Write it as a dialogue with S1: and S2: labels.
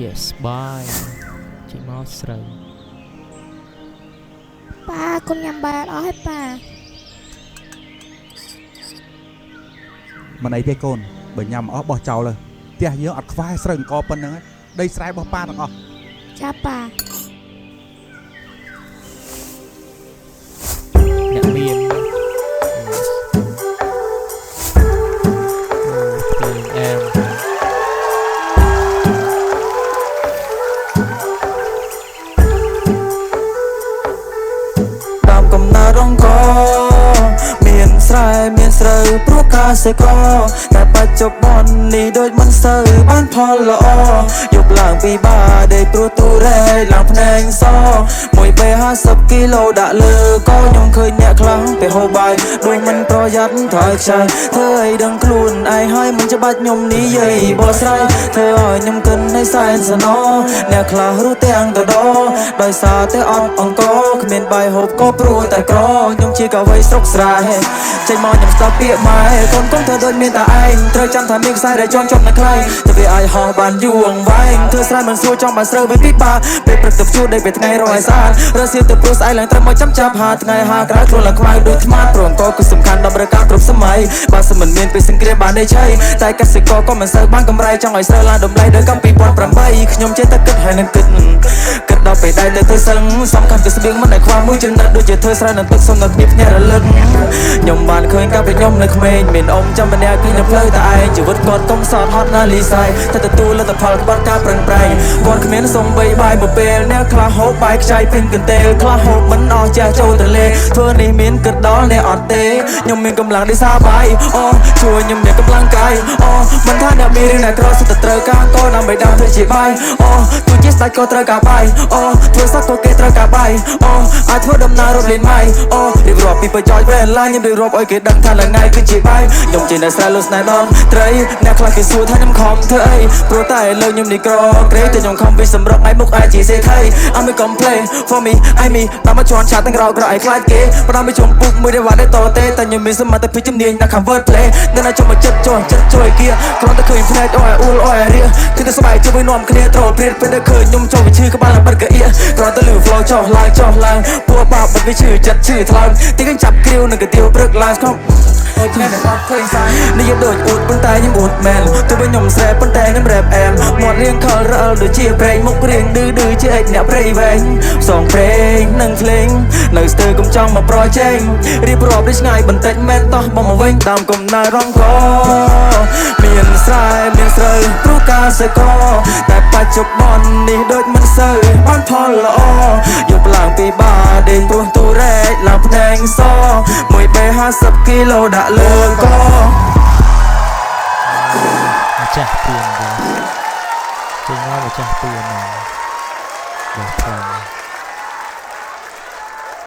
S1: yes bye ចេញមកស្រូវ
S2: ប៉ាកុំញ៉ាំបាយអត់ឲ្យប៉ា
S3: មិនអីទេកូនបើញ៉ាំអស់បោះចោលទៅផ្ទះយើងអត់ខ្វះស្រូវអង្គប៉ុណ្្នឹងដីស្រែរបស់ប៉ាទាំងអស់
S2: ចាប៉ា
S1: អ្នកមានភ្លេងអែម
S4: តាមកំណើរងកមានស្រែមានស្រូវព្រោះកសិករតែបច្ចុប្បន្ននេះដូចមិនសូវបានផលល្អយកឡើងពីបាដេកព្រោះទូរ៉េឡើងភ្នែងសមួយបេ50គីឡូដាក់លើក៏ខ្ញុំឃើញអ្នកខ្លាំងទៅហូបបាយដូចមិនប្រយ័ត្នថយខ្ចាយធ្វើឲ្យដឹងខ្លួនឯងហើយមិនច្បាច់ខ្ញុំនិយាយបកស្រាយធ្វើឲ្យខ្ញុំគិនឲ្យសែនសណោអ្នកខ្លះរស់ទាំងតដោដោយសារតែអត់អង្គគ្មានបាយហូបក៏ព្រោះតែក្រខ្ញុំជាកវីស្រុកស្រែចេញមកខ្ញុំស្ដាប់ពាក្យម៉ែកូនកុំធ្វើដូចមានតែឯងត្រូវចាំថាមានខ្សែដែលជន់ជាប់នៅខ្លែងទៅវាអាចហោះបានយូរអង្វែងធ្វើស្រែមិនស្រួលចង់បានស្រូវវាពិបាកពេលព្រឹកទៅជួដេកពេលថ្ងៃរកឲ្យស្អាតរសៀលទៅព្រោះស្អែកឡើងត្រូវមកចាប់ហាថ្ងៃហាក្រៅខ្លួនឡើងខ្មៅដូចថ្មព្រោះអង្គគឺសំខាន់ដល់រកាគ្រប់សម័យបើសិនមិនមានពេលសង្គ្រាមបានទេឆៃតែកសិករក៏មិនសូវបានកម្រៃចង់ឲ្យស្រូវឡើងតម្លៃដល់កាល2008ខ្ញុំចេះតែគិតហើយនឹងគិតដល់ពេលដែលទៅសឹងសំខាន់គឺស្បៀងមិនឲ្យខ្វះមួយចំណិតដូចជាធ្វើស្រែនឹងទឹកសុំដល់គ្នាភ្នាក់រលឹកខ្ញុំបានឃើញកាលពីខ្ញុំនៅក្មេងមានអ៊ំចាំម្នាក់គឺនៅផ្លូវតែឯងជីវិតគាត់កុំសតហត់ណាលីសៃតែទទួលលទ្ធផលក្បត់ការប្រឹងប្រែងគាត់គ្មានសំបីបាយមួយពេលអ្នកខ្លះហូបបាយខ្ចីពេញកន្ទេលខ្លះហូបមិនអស់ចាស់ចូលទៅលេធ្វើនេះមានគិតដល់អ្នកអត់ទេខ្ញុំមានកម្លាំងដោយសារបាយអូជួយខ្ញុំមានកម្លាំងកាយអូមិនថាអ្នកមានរឿងអ្នកក្រសុទ្ធតែត្រូវការក៏ដើម្បីដើរធ្វើជាបាយអូទោះជាស្ដេចក៏ត្រូវការបាយអូធ្វើសក់ក៏គេត្រូវការបាយអូអាចធ្វើដំណើររត់លេងម៉ៃអូរៀបរាប់ពីប្រយោជន៍វេលាខ្ញុំរៀបរាប់ឲ្យគេដឹងថាថ្ងៃគឺជាបាយខ្ញុំចេញនៅស្រែលុស្នេហ៍ដល់ត្រីអ្នកខ្លះគេសួរថាខ្ញុំខំធ្វើអីព្រោះតែលើខ្ញុំនេះក្រក្រេតែខ្ញុំខំវិសម្រាប់ឯមុខអាចជាសេដ្ឋី I'm a complain for me I me តាមមកជន់ឆាទាំងក្រឲ្យខ្លាចគេផ្ដាំពីជុំពុកមួយដែលវ៉ាដេតទេតែខ្ញុំមានសមត្ថភាពជំនាញនៅខាង word play នៅណាចំមកចិត្តជួយគៀគ្រាន់តែឃើញភ្នែកអូយអ៊ូលអូយរៀគឺតែស្បែកជួយនាំគ្នាត្រូលព្រាតពេលដែលឃើញខ្ញុំចូលវិឈឺក្បាលឡើងបិទកអៀគ្រាន់តែលឺ flow ចុះឡើងពួរបាបបិទវិឈឺចិត្តឈឺថ្លើមទីកញ្ចាប់គ្រាវនឹងកាទៀវព្រឹកឡើងស្គប់អូយអ្នកអត់ឃើញសាយនេះយកដូចអួតប៉ុន្តែខ្ញុំអួតមែនទោះបីខ្ញុំស្រែប៉ុន្តែខ្ញុំរ៉េបអែមមាត់រៀងខលរអលដូចជាប្រេងមុខរៀងឌឺជាអិចអ្នកព្រៃវែងផ្សងព្រេងនឹងភ្លេងនៅស្ទើរកុំចង់មកប្រជែងរៀបរាប់ដូចឆ្ងាយបន្តិចមែនតោះបងមកវិញតាមកំណើរងកមានស្រែមានស្រូវព្រោះកសិករតែបច្ចុប្បន្ននេះដូចមិនសូវបានផលល្អយកឡើងពីបាដេកព្រោះទូរ៉េឡើងភ្នែងសមួយបេ50គីឡូដាក់លើកម្
S1: ចាស់ទៀនចេញមកម្ចាស់ទៀនបោះផង